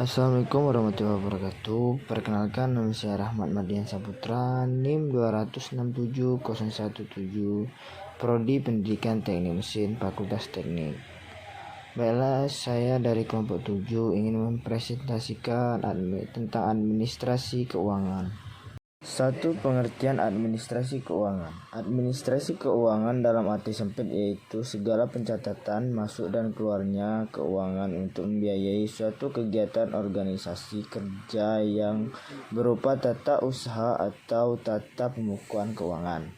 Assalamualaikum warahmatullahi wabarakatuh. Perkenalkan, nama saya Rahmat Mardian Saputra, NIM 2670117, Prodi Pendidikan Teknik Mesin, Fakultas Teknik. Baiklah, saya dari kelompok 7 ingin mempresentasikan tentang administrasi keuangan. 1. Pengertian administrasi keuangan. Administrasi keuangan dalam arti sempit yaitu segala pencatatan masuk dan keluarnya keuangan untuk membiayai suatu kegiatan organisasi kerja yang berupa tata usaha atau tata pembukuan keuangan.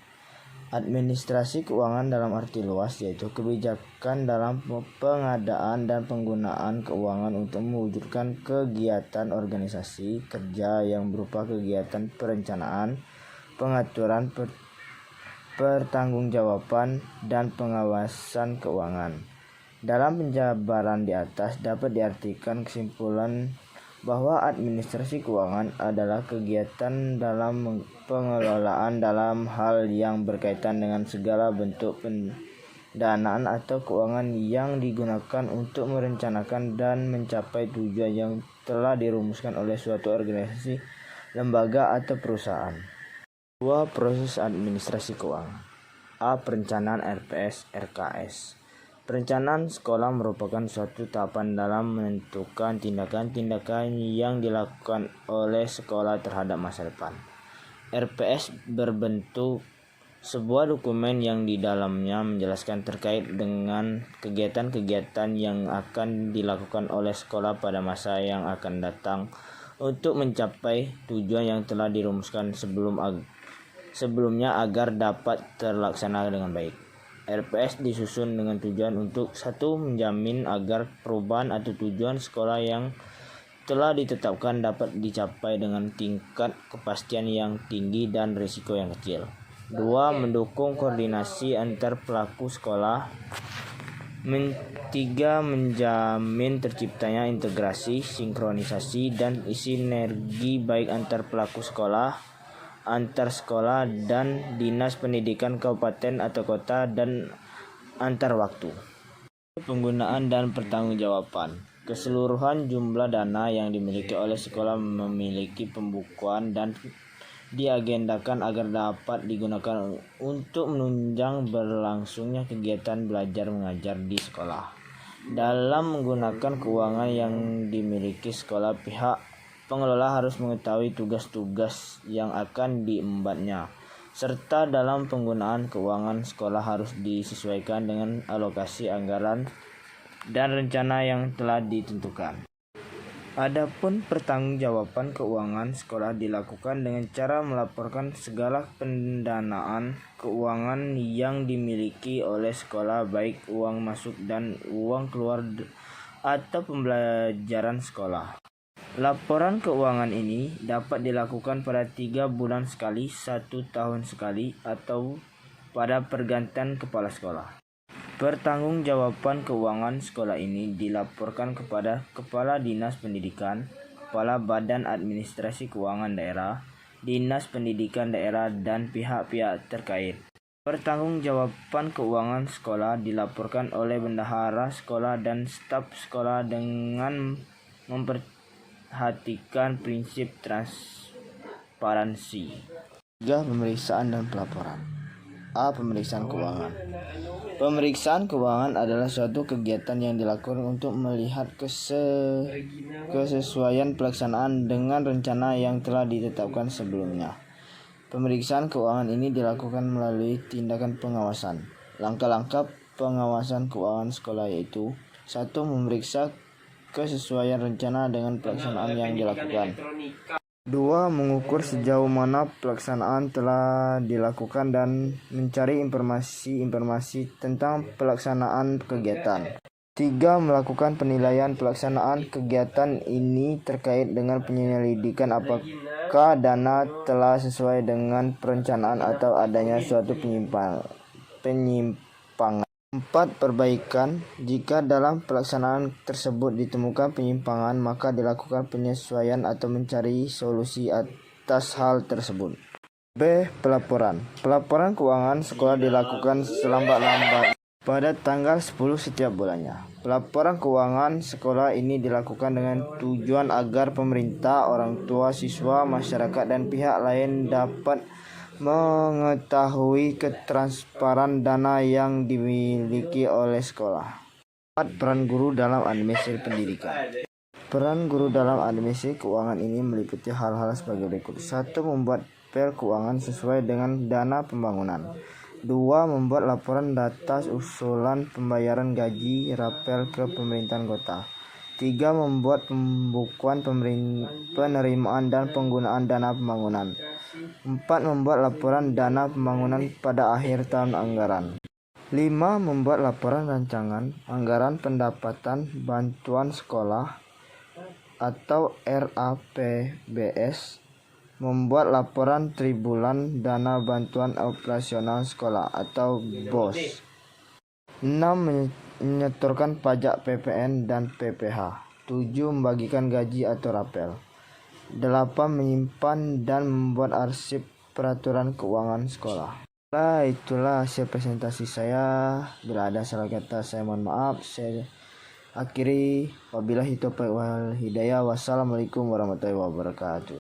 Administrasi keuangan dalam arti luas yaitu kebijakan dalam pengadaan dan penggunaan keuangan untuk mewujudkan kegiatan organisasi kerja yang berupa kegiatan perencanaan, pengaturan, pertanggungjawaban, dan pengawasan keuangan. Dalam penjabaran di atas dapat diartikan kesimpulan bahwa administrasi keuangan adalah kegiatan dalam pengelolaan dalam hal yang berkaitan dengan segala bentuk pendanaan atau keuangan yang digunakan untuk merencanakan dan mencapai tujuan yang telah dirumuskan oleh suatu organisasi, lembaga, atau perusahaan. 2. Proses administrasi keuangan. A. Perencanaan RPS RKS. Perencanaan sekolah merupakan suatu tahapan dalam menentukan tindakan-tindakan yang dilakukan oleh sekolah terhadap masa depan. RPS berbentuk sebuah dokumen yang di dalamnya menjelaskan terkait dengan kegiatan-kegiatan yang akan dilakukan oleh sekolah pada masa yang akan datang untuk mencapai tujuan yang telah dirumuskan sebelumnya agar dapat terlaksana dengan baik. RPS disusun dengan tujuan untuk 1. Menjamin agar perubahan atau tujuan sekolah yang telah ditetapkan dapat dicapai dengan tingkat kepastian yang tinggi dan risiko yang kecil. 2. Mendukung koordinasi antar pelaku sekolah. 3. Menjamin terciptanya integrasi, sinkronisasi, dan sinergi baik antar pelaku sekolah, antar sekolah dan dinas pendidikan kabupaten atau kota, dan antar waktu. Penggunaan dan pertanggungjawaban. Keseluruhan jumlah dana yang dimiliki oleh sekolah memiliki pembukuan dan diagendakan agar dapat digunakan untuk menunjang berlangsungnya kegiatan belajar mengajar di sekolah. Dalam menggunakan keuangan yang dimiliki sekolah, pihak pengelola harus mengetahui tugas-tugas yang akan diembannya, serta dalam penggunaan keuangan sekolah harus disesuaikan dengan alokasi anggaran dan rencana yang telah ditentukan. Adapun pertanggungjawaban keuangan sekolah dilakukan dengan cara melaporkan segala pendanaan keuangan yang dimiliki oleh sekolah, baik uang masuk dan uang keluar atau pembelajaran sekolah. Laporan keuangan ini dapat dilakukan pada 3 bulan sekali, 1 tahun sekali, atau pada pergantian kepala sekolah. Pertanggungjawaban keuangan sekolah ini dilaporkan kepada Kepala Dinas Pendidikan, Kepala Badan Administrasi Keuangan Daerah, Dinas Pendidikan Daerah, dan pihak-pihak terkait. Pertanggungjawaban keuangan sekolah dilaporkan oleh bendahara sekolah dan staf sekolah dengan memperhatikan prinsip transparansi. 3. Pemeriksaan dan pelaporan. A. Pemeriksaan keuangan. Pemeriksaan keuangan adalah suatu kegiatan yang dilakukan untuk melihat kesesuaian pelaksanaan dengan rencana yang telah ditetapkan sebelumnya. Pemeriksaan keuangan ini dilakukan melalui tindakan pengawasan. Langkah-langkah pengawasan keuangan sekolah yaitu 1. Memeriksa kesesuaian rencana dengan pelaksanaan yang dilakukan. 2. Mengukur sejauh mana pelaksanaan telah dilakukan dan mencari informasi tentang pelaksanaan kegiatan. 3. Melakukan penilaian pelaksanaan kegiatan ini terkait dengan penyelidikan apakah dana telah sesuai dengan perencanaan atau adanya suatu penyimpangan. 4. Perbaikan. Jika dalam pelaksanaan tersebut ditemukan penyimpangan, maka dilakukan penyesuaian atau mencari solusi atas hal tersebut. B. Pelaporan. Pelaporan keuangan sekolah dilakukan selambat-lambatnya pada tanggal 10 setiap bulannya. Pelaporan keuangan sekolah ini dilakukan dengan tujuan agar pemerintah, orang tua, siswa, masyarakat, dan pihak lain dapat mengetahui ketransparan dana yang dimiliki oleh sekolah. 4. Peran guru dalam administrasi pendidikan. Peran guru dalam administrasi keuangan ini meliputi hal-hal sebagai berikut. 1. Membuat PL keuangan sesuai dengan dana pembangunan. 2. Membuat laporan data usulan pembayaran gaji rapel ke pemerintahan kota. 3. Membuat pembukuan penerimaan dan penggunaan dana pembangunan. 4. Membuat laporan dana pembangunan pada akhir tahun anggaran. 5. Membuat laporan rancangan anggaran pendapatan bantuan sekolah atau RAPBS. Membuat laporan tribulan dana bantuan operasional sekolah atau BOS. 6. Menyetorkan pajak PPN dan PPh. 7. Membagikan gaji atau rapel. 8. Menyimpan dan membuat arsip peraturan keuangan sekolah. Itulah hasil presentasi saya. Bila ada salah kata saya mohon maaf. Saya akhiri, wabillahi taufiq wal hidayah. Wassalamualaikum warahmatullahi wabarakatuh.